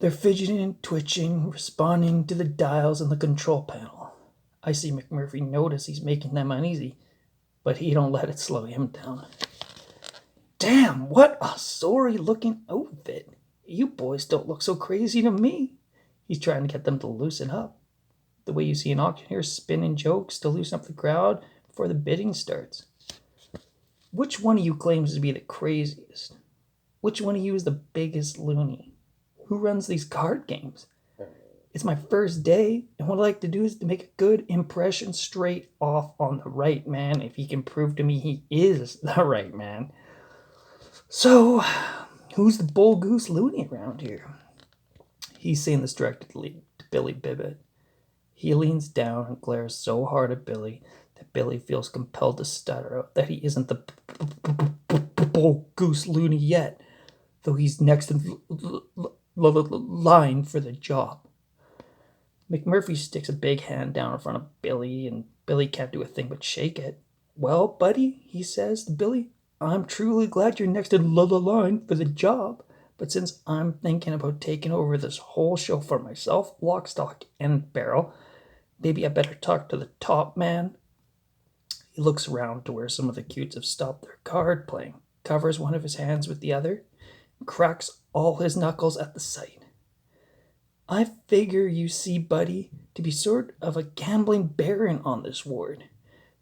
They're fidgeting and twitching, responding to the dials on the control panel. I see McMurphy notice he's making them uneasy, but he don't let it slow him down. Damn, what a sorry-looking outfit. You boys don't look so crazy to me. He's trying to get them to loosen up. The way you see an auctioneer spinning jokes to loosen up the crowd before the bidding starts. Which one of you claims to be the craziest? Which one of you is the biggest loony? Who runs these card games? It's my first day, and what I like to do is to make a good impression straight off on the right man if he can prove to me he is the right man. So, who's the bull goose loony around here? He's saying this directly to Billy Bibbit. He leans down and glares so hard at Billy that Billy feels compelled to stutter out that he isn't the bull goose loony yet, though he's next in line for the job. McMurphy sticks a big hand down in front of Billy, and Billy can't do a thing but shake it. Well, buddy, he says to Billy, I'm truly glad you're next in line for the job, but since I'm thinking about taking over this whole show for myself, lock, stock, and barrel, maybe I better talk to the top man. He looks around to where some of the cutes have stopped their card playing, covers one of his hands with the other, and cracks all his knuckles at the sight. I figure you see, buddy, to be sort of a gambling baron on this ward.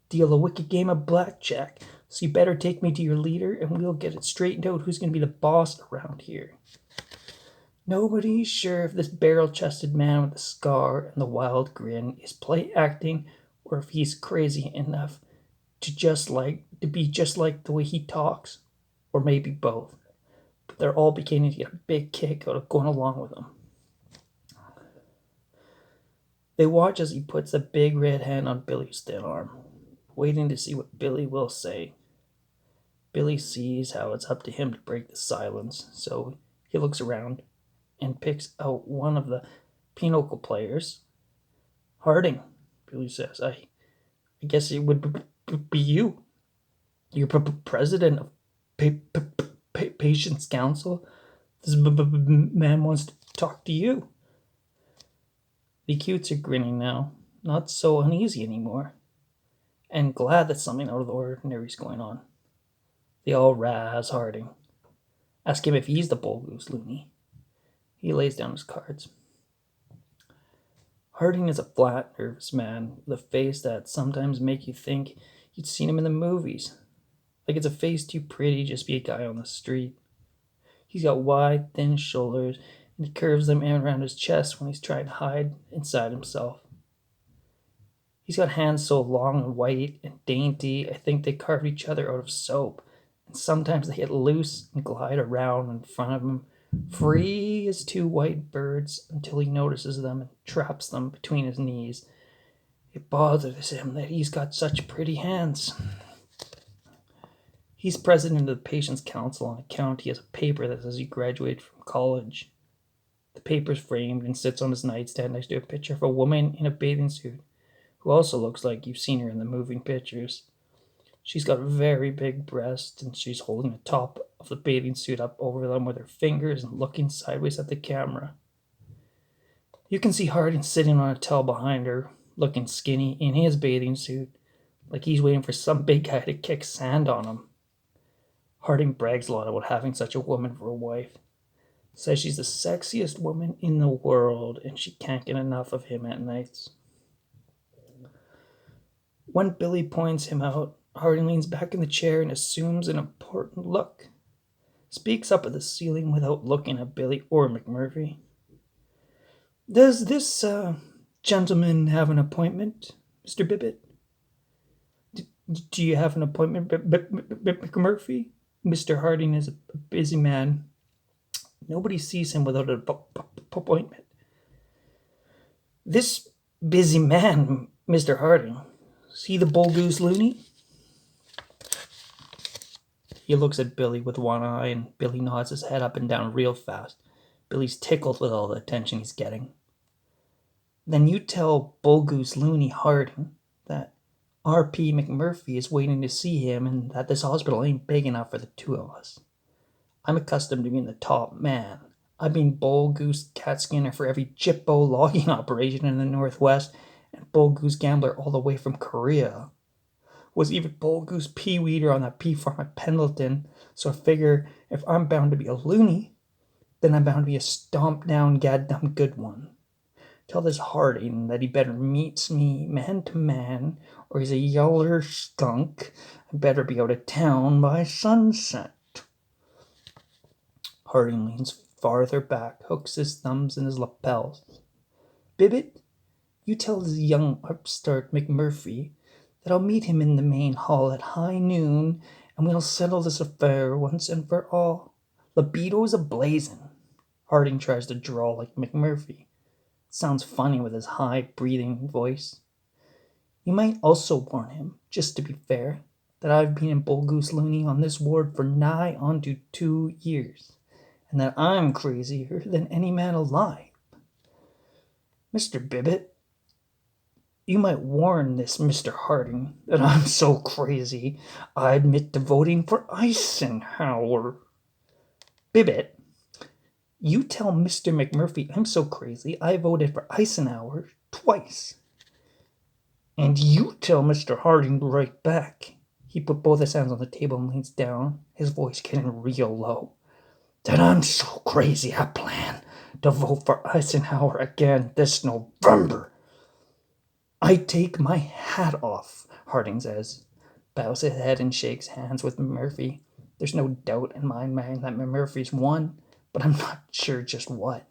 Deal a wicked game of blackjack, so you better take me to your leader and we'll get it straightened out who's going to be the boss around here. Nobody's sure if this barrel-chested man with the scar and the wild grin is play acting or if he's crazy enough to be just like the way he talks, or maybe both. But they're all beginning to get a big kick out of going along with him. They watch as he puts a big red hand on Billy's thin arm, waiting to see what Billy will say. Billy sees how it's up to him to break the silence, so he looks around and picks out one of the pinochle players. Harding, Billy says, I guess it would be you. You're president of Patients Council. This man wants to talk to you. The cutes are grinning now, not so uneasy anymore, and glad that something out of the ordinary is going on. They all razz Harding. Ask him if he's the bull goose loony. He lays down his cards. Harding is a flat, nervous man with a face that sometimes make you think you'd seen him in the movies. Like it's a face too pretty just be a guy on the street. He's got wide, thin shoulders, and he curves them in around his chest when he's trying to hide inside himself. He's got hands so long and white and dainty, I think they carved each other out of soap, and sometimes they get loose and glide around in front of him, free as two white birds, until he notices them and traps them between his knees. It bothers him that he's got such pretty hands. He's president of the Patients Council on account he has a paper that says he graduated from college. The paper's framed and sits on his nightstand next to a picture of a woman in a bathing suit, who also looks like you've seen her in the moving pictures. She's got very big breasts, and she's holding the top of the bathing suit up over them with her fingers and looking sideways at the camera. You can see Harding sitting on a towel behind her, looking skinny in his bathing suit, like he's waiting for some big guy to kick sand on him. Harding brags a lot about having such a woman for a wife. Says she's the sexiest woman in the world, and she can't get enough of him at nights. When Billy points him out, Harding leans back in the chair and assumes an important look. Speaks up at the ceiling without looking at Billy or McMurphy. Does this gentleman have an appointment, Mr. Bibbit? Do you have an appointment, McMurphy? Mr. Harding is a busy man. Nobody sees him without an appointment. This busy man, Mr. Harding, is he the bull goose loony? He looks at Billy with one eye, and Billy nods his head up and down real fast. Billy's tickled with all the attention he's getting. Then you tell bull goose loony Harding that R.P. McMurphy is waiting to see him and that this hospital ain't big enough for the two of us. I'm accustomed to being the top man. I've been bull goose cat skinner for every jippo logging operation in the Northwest, and bull goose gambler all the way from Korea. Was even bull goose pea weeder on that pea farm at Pendleton, so I figure if I'm bound to be a loony, then I'm bound to be a stomp down gaddum good one. Tell this Harding that he better meets me man to man, or he's a yeller skunk. I better be out of town by sunset. Harding leans farther back, hooks his thumbs in his lapels. Bibbit, you tell this young upstart McMurphy that I'll meet him in the main hall at high noon, and we'll settle this affair once and for all. Libido's a-blazin'. Harding tries to drawl like McMurphy. Sounds funny with his high breathing voice. You might also warn him, just to be fair, that I've been in Bull Goose Looney on this ward for nigh onto 2 years, and that I'm crazier than any man alive. Mr. Bibbit, you might warn this Mr. Harding that I'm so crazy I admit to voting for Eisenhower. Bibbit, you tell Mr. McMurphy I'm so crazy I voted for Eisenhower twice. And you tell Mr. Harding right back. He put both his hands on the table and leans down, his voice getting real low. That I'm so crazy I plan to vote for Eisenhower again this November. I take my hat off, Harding says, bows his head and shakes hands with McMurphy. There's no doubt in my mind that McMurphy's won, but I'm not sure just what.